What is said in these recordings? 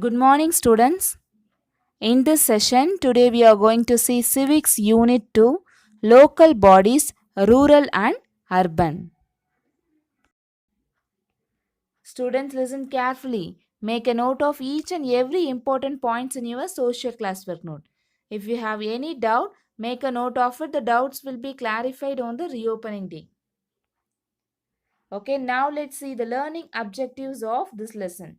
Good morning, students. In this session, today we are going to see Civics Unit 2 Local Bodies, Rural and Urban. Students, listen carefully. Make a note of each and every important points in your social classwork note. If you have any doubt, make a note of it. The doubts will be clarified on the reopening day. Okay, now let's see the learning objectives of this lesson.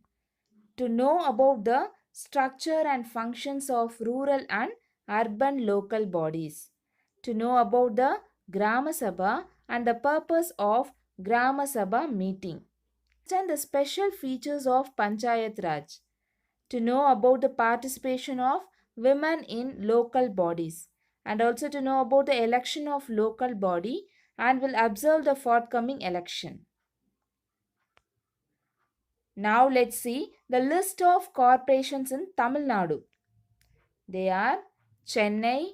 To know about the structure and functions of rural and urban local bodies, to know about the Grama Sabha and the purpose of Grama Sabha meeting, and the special features of Panchayat Raj, to know about the participation of women in local bodies, and also to know about the election of local body and will observe the forthcoming election. Now let's see the list of corporations in Tamil Nadu. They are Chennai,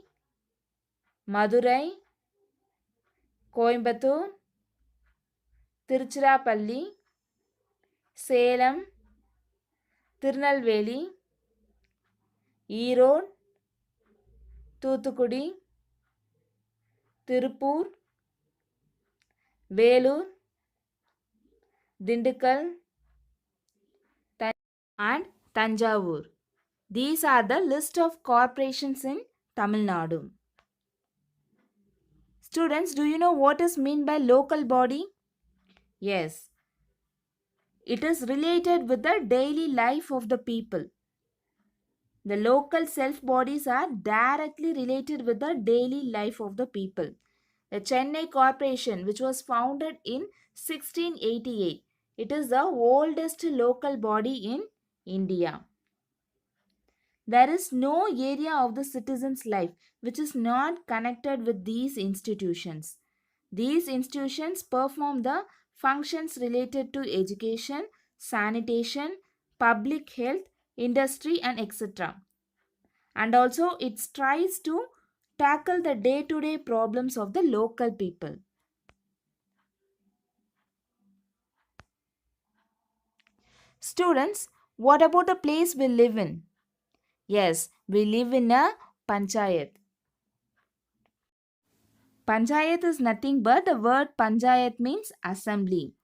Madurai, Coimbatore, Tiruchirappalli, Salem, Tirunelveli, Erode, Thoothukudi, Tirupur, Velur, Dindigul, and Tanjavur. These are the list of corporations in Tamil Nadu. Students, do you know what is meant by local body? Yes, it is related with the daily life of the people. The local self bodies are directly related with the daily life of the people. The Chennai Corporation, which was founded in 1688, it is the oldest local body in India. There is no area of the citizen's life which is not connected with these institutions. These institutions perform the functions related to education, sanitation, public health, industry, and etc. And also, it tries to tackle the day to day problems of the local people. Students, what about the place we live in? Yes, we live in a panchayat. Panchayat is nothing but the word panchayat means assembly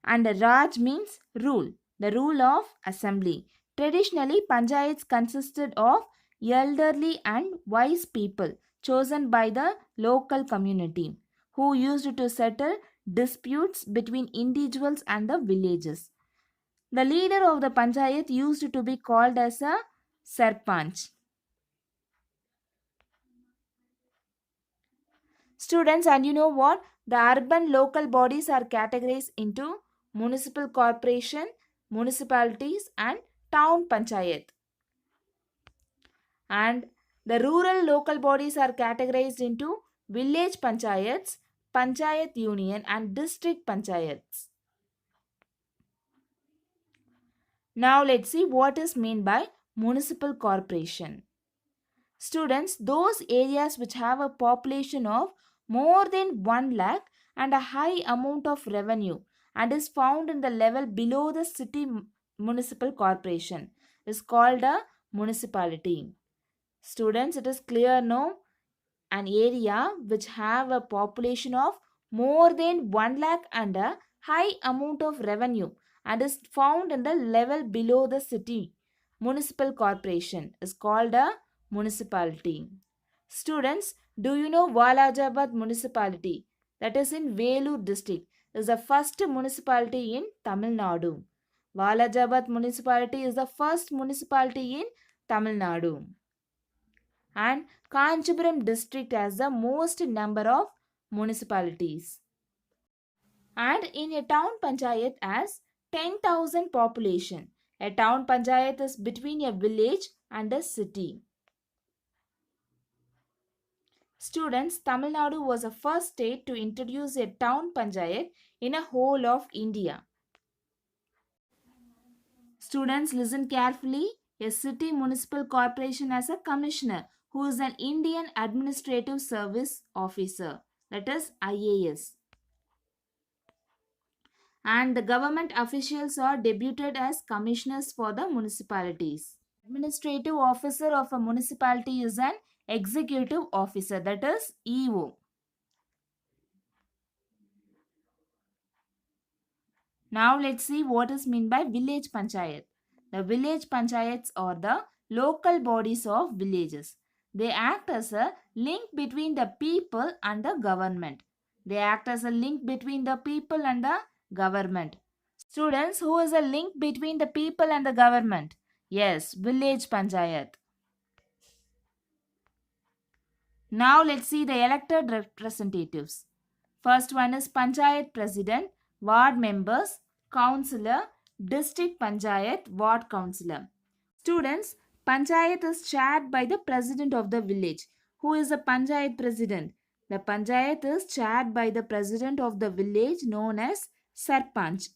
and Raj means rule, the rule of assembly. Traditionally, panchayats consisted of elderly and wise people chosen by the local community who used to settle disputes between individuals and the villages. The leader of the panchayat used to be called as a sarpanch. Students, and you know what? The urban local bodies are categorized into municipal corporation, municipalities, and town panchayat. And the rural local bodies are categorized into village panchayats, panchayat union, and district panchayats. Now let's see what is meant by municipal corporation. Students, those areas which have a population of more than 1 lakh and a high amount of revenue and is found in the level below the city municipal corporation is called a municipality. Students, it is clear no? An area which have a population of more than 1 lakh and a high amount of revenue and is found in the level below the city municipal corporation is called a municipality. Students, do you know Walajabad municipality that is in Velur district is the first municipality in Tamil Nadu. Walajabad municipality is the first municipality in Tamil Nadu. And Kanchipuram district has the most number of municipalities. And in a town panchayat has 10,000 population. A town panchayat is between a village and a city. Students, Tamil Nadu was the first state to introduce a town panchayat in a whole of India. Students, listen carefully. A city municipal corporation has a commissioner who is an Indian Administrative Service Officer, that is IAS. and the government officials are deputed as commissioners for the municipalities. Administrative officer of a municipality is an executive officer, that is EO. Now let's see what is meant by village panchayat. The village panchayats are the local bodies of villages. They act as a link between the people and the government. They act as a link between the people and the government. Students, who is a link between the people and the government? Yes, village panchayat. Now let's see the elected representatives. First one is panchayat president, ward members, councillor, district panchayat, ward councillor. Students, panchayat is chaired by the president of the village. Who is the panchayat president? The panchayat is chaired by the president of the village known as sarpanch.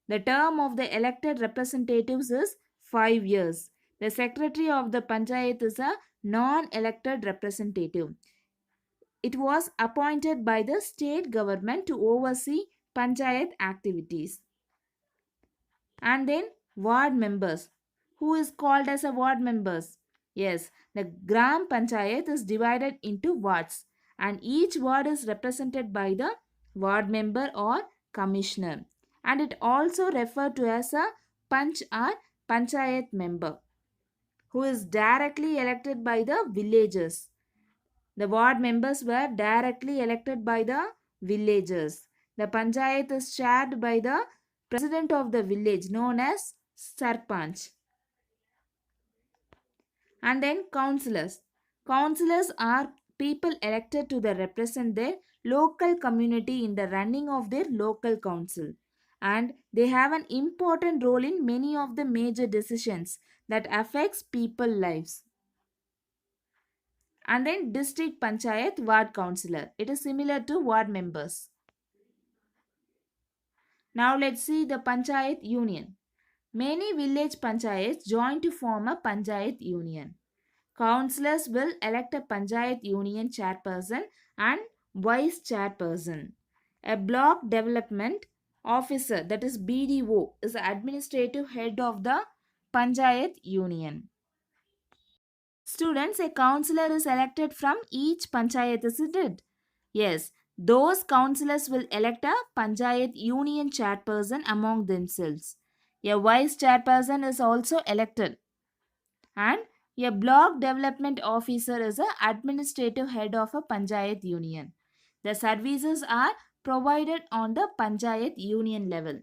The term of the elected representatives is 5 years. The secretary of the panchayat is a non-elected representative. It was appointed by the state government to oversee panchayat activities. And then ward members. Who is called as a ward members? Yes, the gram panchayat is divided into wards and each ward is represented by the ward member or commissioner, and it also referred to as a panch or panchayat member who is directly elected by the villagers. The ward members were directly elected by the villagers. The panchayat is chaired by the president of the village known as sarpanch. And then councillors. Councillors are people elected to represent their local community in the running of their local council, and they have an important role in many of the major decisions that affects people lives. And then district panchayat ward councillor. It is similar to ward members. Now let's see the panchayat union. Many village panchayats join to form a panchayat union. Councillors will elect a panchayat union chairperson and vice chairperson. A block development officer, that is BDO, is the administrative head of the panchayat union. Students, a councillor is elected from each panchayat, isn't it? Yes, those councillors will elect a panchayat union chairperson among themselves. A vice chairperson is also elected, and a block development officer is the administrative head of a panchayat union. The services are provided on the panchayat union level.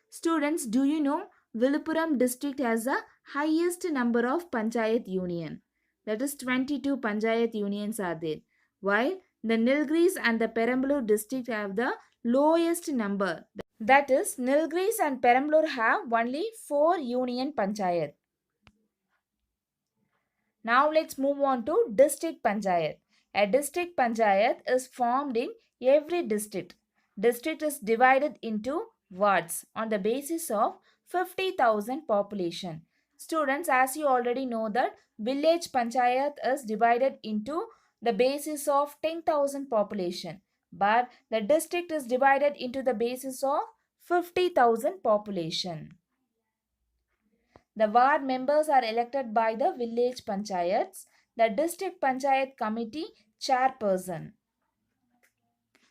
Students, do you know Viluppuram district has the highest number of panchayat union? That is 22 panchayat unions are there. While the Nilgiris and the Perambalur district have the lowest number. That is, Nilgiris and Perambalur have only 4 union panchayat. Now let's move on to district panchayat. A district panchayat is formed in every district. District is divided into wards on the basis of 50,000 population. Students, as you already know that village panchayat is divided into the basis of 10,000 population, but the district is divided into the basis of 50,000 population. The ward members are elected by the village panchayats, the district panchayat committee chairperson.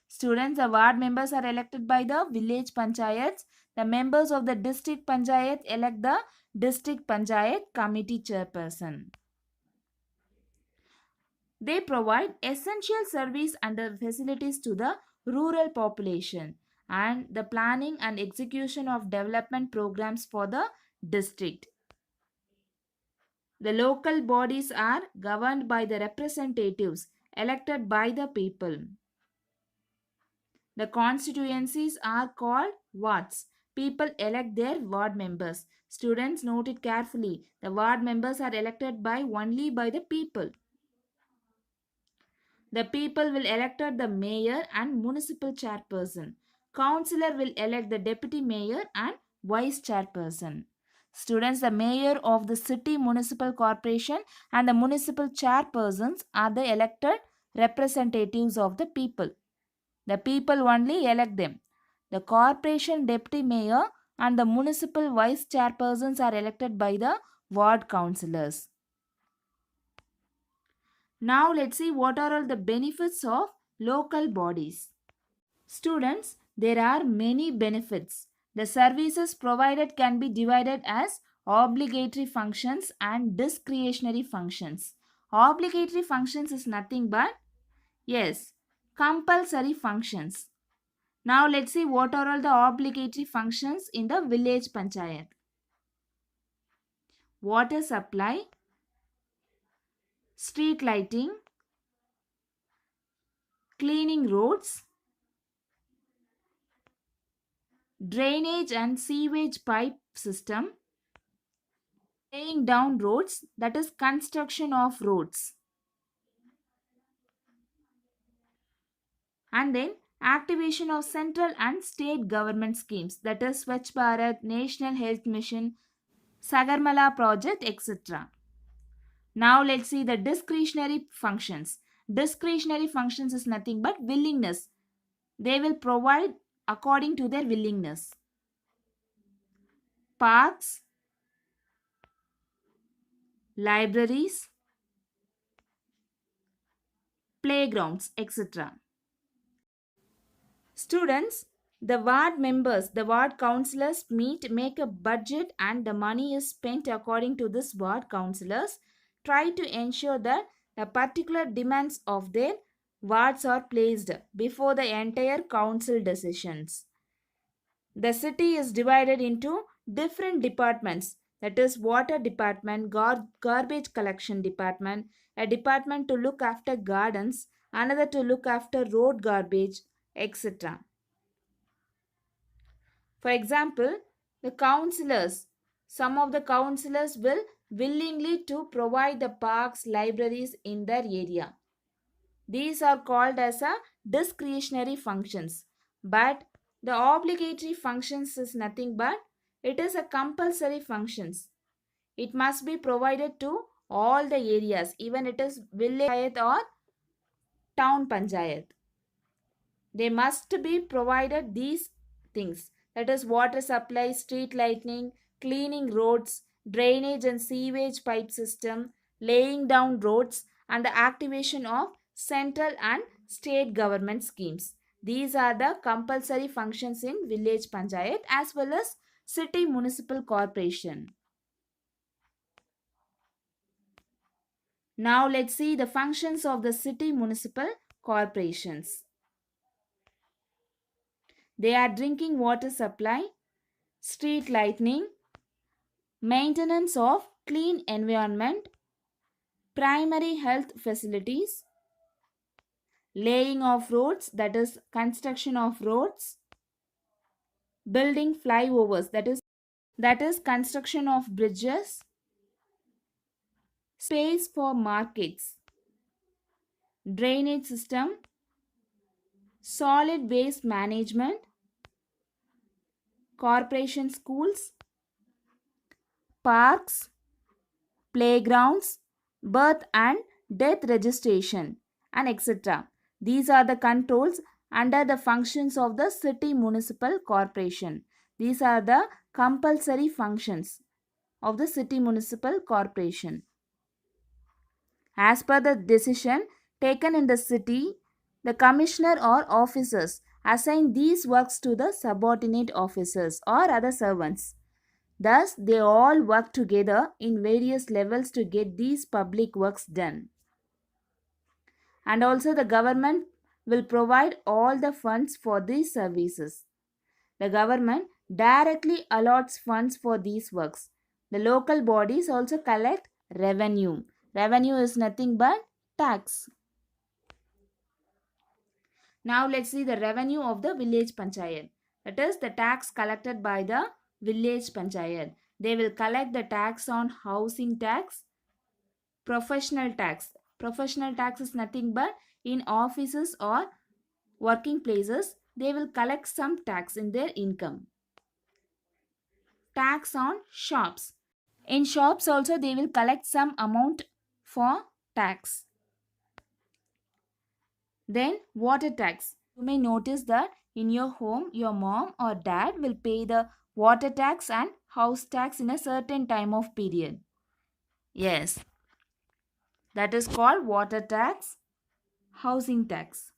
Students, the ward members are elected by the village panchayats. The members of the district panchayat elect the district panchayat committee chairperson. They provide essential service and facilities to the rural population and the planning and execution of development programs for the district. The local bodies are governed by the representatives elected by the people. The constituencies are called wards. People elect their ward members. Students, note it carefully. The ward members are elected only by the people. The people will elect the mayor and municipal chairperson. Councillor will elect the deputy mayor and vice chairperson. Students, the mayor of the city municipal corporation and the municipal chairpersons are the elected representatives of the people. The people only elect them. The corporation deputy mayor and the municipal vice chairpersons are elected by the ward councillors. Now let's see what are all the benefits of local bodies. Students, there are many benefits. The services provided can be divided as obligatory functions and discretionary functions. Obligatory functions is nothing but, yes, compulsory functions. Now let's see what are all the obligatory functions in the village panchayat. Water supply, street lighting, cleaning roads, drainage and sewage pipe system, laying down roads, that is construction of roads, and then activation of central and state government schemes, that is Swachh Bharat, National Health Mission, Sagarmala project, etc. Now let's see the discretionary functions. Discretionary functions is nothing but willingness. They will provide according to their willingness. Parks, libraries, playgrounds, etc. Students, the ward members, the ward councillors meet, make a budget, and the money is spent according to this ward councillors. Try to ensure that the particular demands of their wards are placed before the entire council decisions. The city is divided into different departments, that is water department, garbage collection department, a department to look after gardens, another to look after road garbage, etc. For example, the councillors, some of the councillors will willingly to provide the parks, libraries in their area. These are called as a discretionary functions. But the obligatory functions is nothing but it is a compulsory functions. It must be provided to all the areas, even it is village panchayat or town panchayat. They must be provided these things, that is water supply, street lighting, cleaning roads, drainage and sewage pipe system, laying down roads, and the activation of central and state government schemes. These are the compulsory functions in village panchayat as well as city municipal corporation. Now let's see the functions of the city municipal corporations. They are drinking water supply, street lighting, maintenance of clean environment, primary health facilities, laying of roads, that is construction of roads, building flyovers, that is construction of bridges, space for markets, drainage system, solid waste management, corporation schools, parks, playgrounds, birth and death registration, and etc. These are the controls under the functions of the city municipal corporation. These are the compulsory functions of the city municipal corporation. As per the decision taken in the city, the commissioner or officers assign these works to the subordinate officers or other servants. Thus, they all work together in various levels to get these public works done. And also, the government will provide all the funds for these services. The government directly allots funds for these works. The local bodies also collect revenue. Revenue is nothing but tax. Now let's see the revenue of the village panchayat. That is the tax collected by the village panchayat. They will collect the tax on housing tax, professional tax. Professional tax is nothing but in offices or working places, they will collect some tax in their income. Tax on shops. In shops also they will collect some amount for tax. Then water tax. You may notice that in your home, your mom or dad will pay the water tax and house tax in a certain time of period. Yes, that is called water tax, housing tax.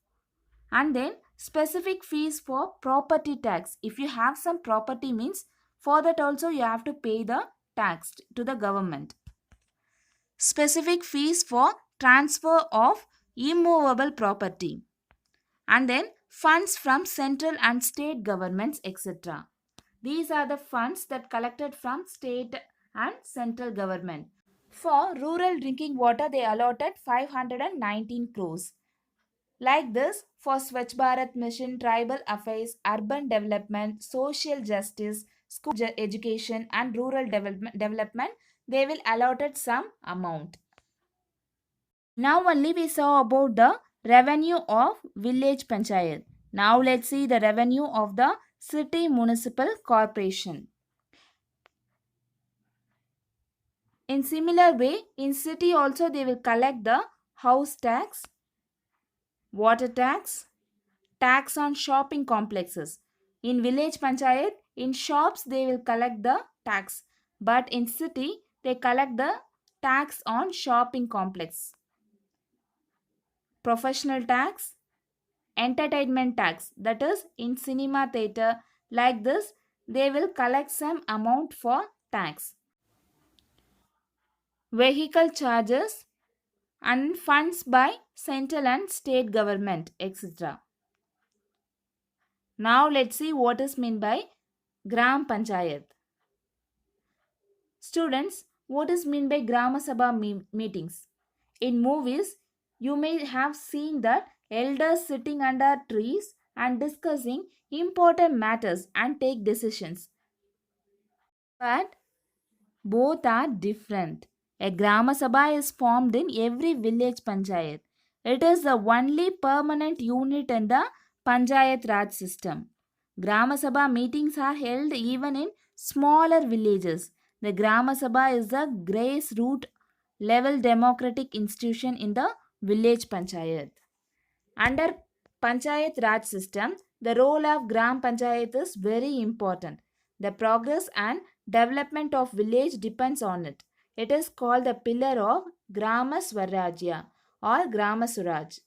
And then specific fees for property tax. If you have some property means for that also you have to pay the tax to the government. Specific fees for transfer of immovable property, and then funds from central and state governments, etc. These are the funds that collected from state and central government. For rural drinking water, they allotted 519 crores. Like this, for Swachh Bharat Mission, tribal affairs, urban development, social justice, school education, and rural development, they will allotted some amount. Now only we saw about the revenue of village panchayat. Now let's see the revenue of the city municipal corporation. In similar way, in city also they will collect the house tax, water tax, tax on shopping complexes. In village panchayat, in shops they will collect the tax, but in city they collect the tax on shopping complex. Professional tax, entertainment tax, that is in cinema theater, like this they will collect some amount for tax. Vehicle charges and funds by central and state government, etc. Now let's see what is meant by gram panchayat. Students, what is meant by Grama Sabha meetings? In movies, you may have seen that elders sitting under trees and discussing important matters and take decisions. But both are different. A Grama Sabha is formed in every village panchayat. It is the only permanent unit in the Panchayat Raj system. Grama Sabha meetings are held even in smaller villages. The Grama Sabha is the grassroots level democratic institution in the village panchayat. Under Panchayat Raj system, the role of Gram Panchayat is very important. The progress and development of village depends on it. It is called the pillar of Grama Swarajya or Grama Suraj.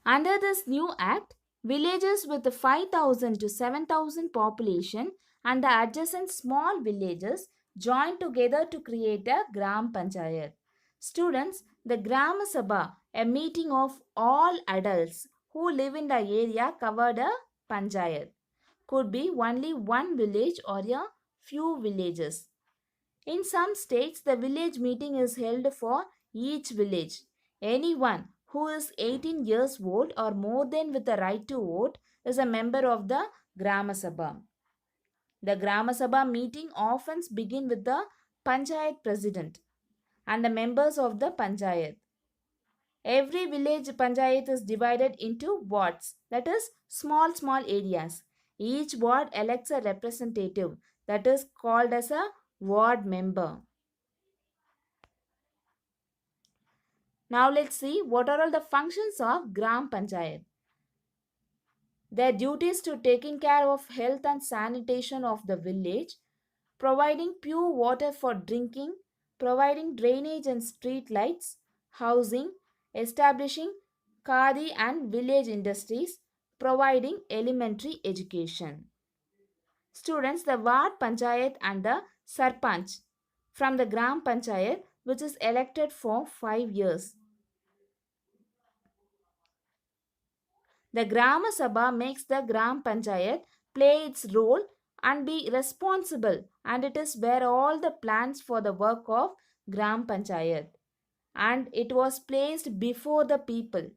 Under this new act, villages with 5,000 to 7,000 population and the adjacent small villages join together to create a Gram Panchayat. Students, the Gram Sabha, a meeting of all adults who live in the area covered a panchayat. Could be only one village or a few villages. In some states, the village meeting is held for each village. Anyone who is 18 years old or more than with the right to vote is a member of the Grama Sabha. The Grama Sabha meeting often begin with the Panchayat president and the members of the Panchayat. Every village Panchayat is divided into wards, that is small areas. Each ward elects a representative, that is called as a ward member. Now let's see what are all the functions of Gram Panchayat. Their duties to taking care of health and sanitation of the village, providing pure water for drinking, providing drainage and street lights, housing, establishing khadi and village industries, providing elementary education. Students, the Ward Panchayat and the Sarpanch from the Gram Panchayat, which is elected for 5 years. The Grama Sabha makes the Gram Panchayat play its role and be responsible, and it is where all the plans for the work of Gram Panchayat, and it was placed before the people.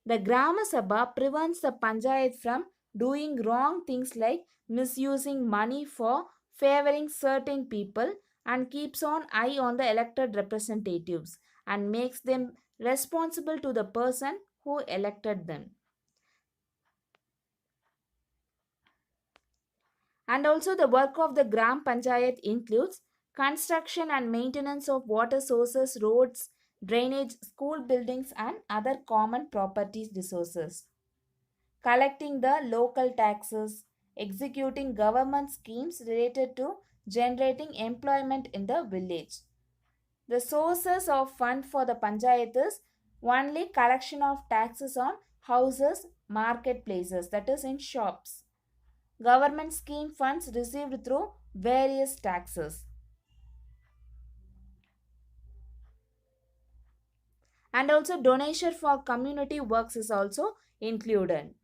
The Grama Sabha prevents the Panchayat from doing wrong things like misusing money for favoring certain people and keeps an eye on the elected representatives and makes them responsible to the person who elected them. And also the work of the Gram Panchayat includes construction and maintenance of water sources, roads, drainage, school buildings and other common property resources. collecting the local taxes, executing government schemes related to generating employment in the village. The sources of fund for the panchayat is only collection of taxes on houses, marketplaces, that is in shops. Government scheme funds received through various taxes. And also donation for community works is also included.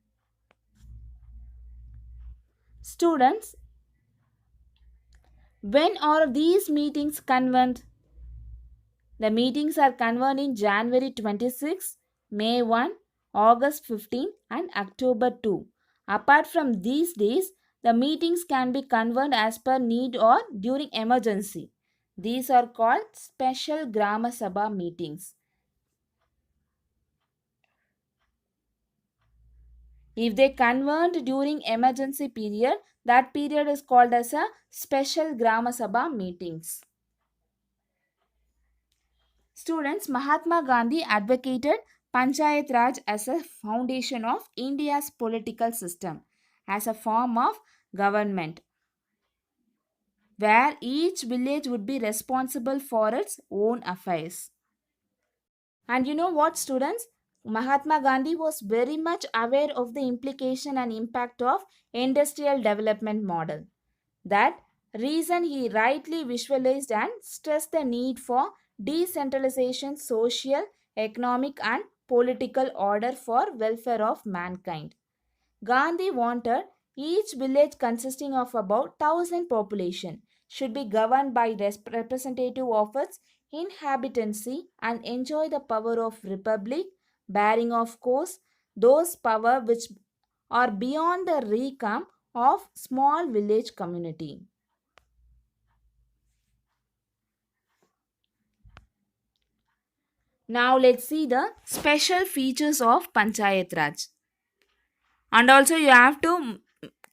Students, when are these meetings convened? The meetings are convened in January 26, May 1, August 15 and October 2. Apart from these days, the meetings can be convened as per need or during emergency. These are called special Grama Sabha meetings. If they convert during emergency period, that period is called as a special Grama Sabha meetings. Students, Mahatma Gandhi advocated Panchayat Raj as a foundation of India's political system, as a form of government where each village would be responsible for its own affairs. And you know what, students? Mahatma Gandhi was very much aware of the implication and impact of industrial development model. That reason he rightly visualized and stressed the need for decentralization, social, economic and political order for welfare of mankind. Gandhi wanted each village consisting of about 1000 population should be governed by representative of its inhabitancy and enjoy the power of republic, bearing of course those power which are beyond the recom of small village community. Now let's see the special features of Panchayat Raj. And also you have to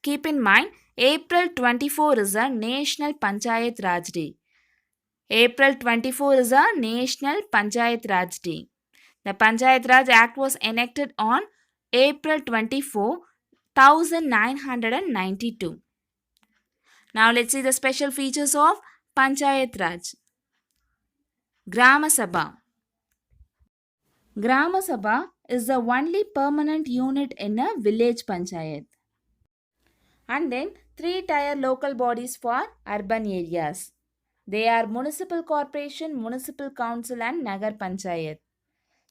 keep in mind April 24 is a National Panchayat Raj Day. April 24 is a National Panchayat Raj Day. The Panchayat Raj Act was enacted on April 24, 1992. Now let's see the special features of Panchayat Raj. Grama Sabha. Grama Sabha is the only permanent unit in a village panchayat. And then 3-tier local bodies for urban areas. They are Municipal Corporation, Municipal Council and Nagar Panchayat.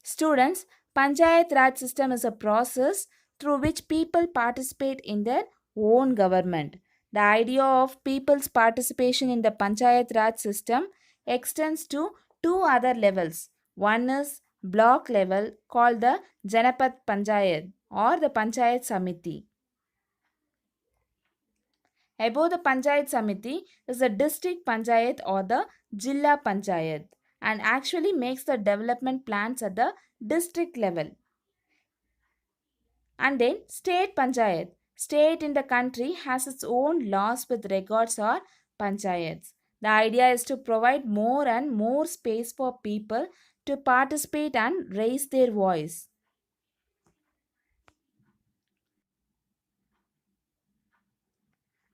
Students, Panchayat Raj system is a process through which people participate in their own government. The idea of people's participation in the Panchayat Raj system extends to two other levels. One is block level called the Janapat Panchayat or the Panchayat Samiti. Above the Panchayat Samiti is the district Panchayat or the Jilla Panchayat and actually makes the development plans at the district level. And then state Panchayat. State in the country has its own laws with regards or panchayats. The idea is to provide more and more space for people to participate and raise their voice.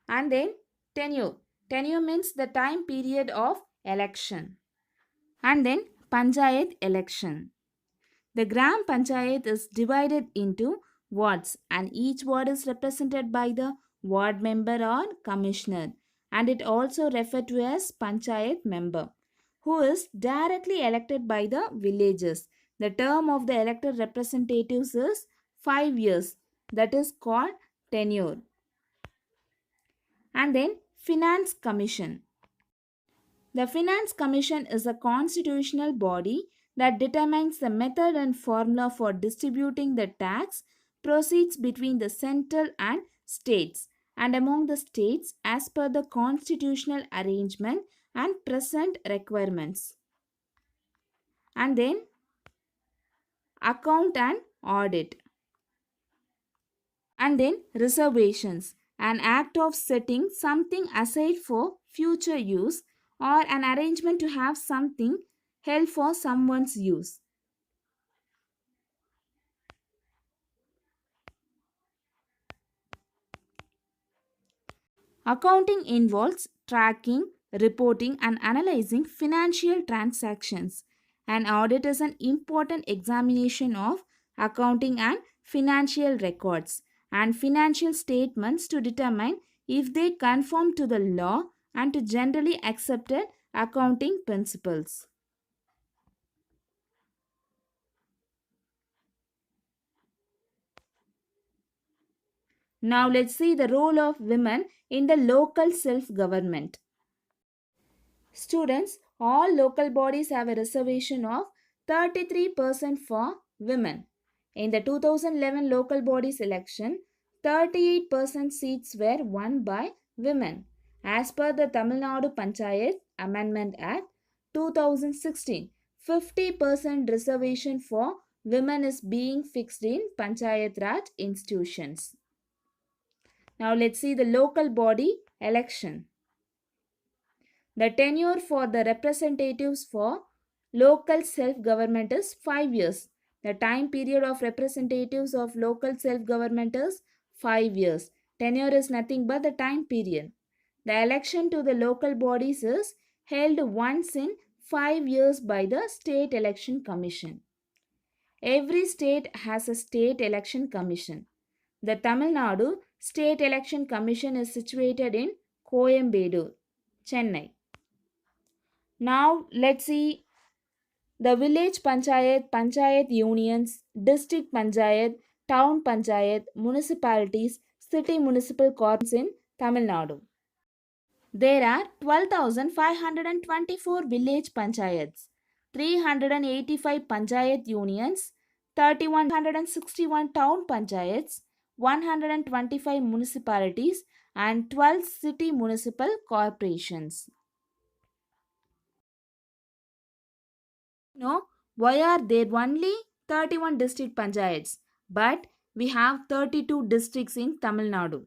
And then tenure. Tenure means the time period of election. And then Panchayat election. The Gram Panchayat is divided into wards and each ward is represented by the ward member or commissioner, and it also referred to as Panchayat member, who is directly elected by the villagers. The term of the elected representatives is 5 years, that is called tenure. And then Finance Commission. The Finance Commission is a constitutional body that determines the method and formula for distributing the tax proceeds between the central and states and among the states as per the constitutional arrangement and present requirements. And then account and audit. And then reservations, an act of setting something aside for future use or an arrangement to have something held for someone's use. Accounting involves tracking, reporting, and analyzing financial transactions. An audit is an important examination of accounting and financial records and financial statements to determine if they conform to the law and to generally accepted accounting principles. Now let's see the role of women in the local self-government. Students, all local bodies have a reservation of 33% for women. In the 2011 local bodies election, 38% seats were won by women. As per the Tamil Nadu Panchayat Amendment Act 2016, 50% reservation for women is being fixed in Panchayat Raj institutions. Now let's see the local body election. The tenure for the representatives for local self-government is 5 years. The time period of representatives of local self-government is 5 years. Tenure is nothing but the time period. The election to the local bodies is held once in 5 years by the State Election Commission. Every state has a state election commission. The Tamil Nadu State Election Commission is situated in Coimbatore, Chennai. Now let's see the village panchayat, panchayat unions, district panchayat, town panchayat, municipalities, city municipal corps in Tamil Nadu. There are 12,524 village panchayats, 385 panchayat unions, 3,161 town panchayats, 125 municipalities, and 12 city municipal corporations. No, why are there only 31 district panchayats, but we have 32 districts in Tamil Nadu?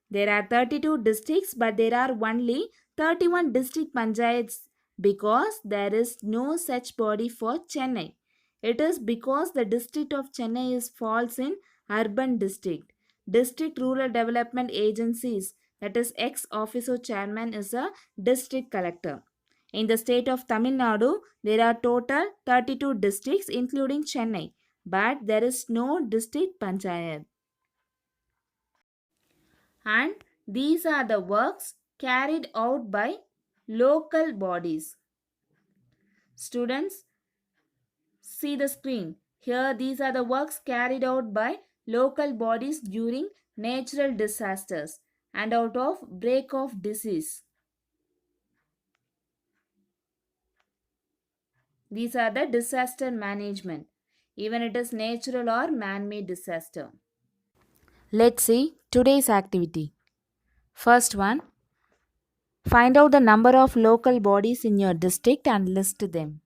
There are 32 districts, but there are only 31 district panchayats because there is no such body for Chennai. It is because the district of Chennai is falls in urban district. District Rural Development Agencies, that is ex officio chairman, is a district collector. In the state of Tamil Nadu, there are total 32 districts including Chennai, but there is no district panchayat. And these are the works carried out by local bodies. Students, see the screen. Here these are the works carried out by local bodies during natural disasters and out of break of disease. These are the disaster management, even it is natural or man-made disaster. Let's see today's activity. First one, find out the number of local bodies in your district and list them.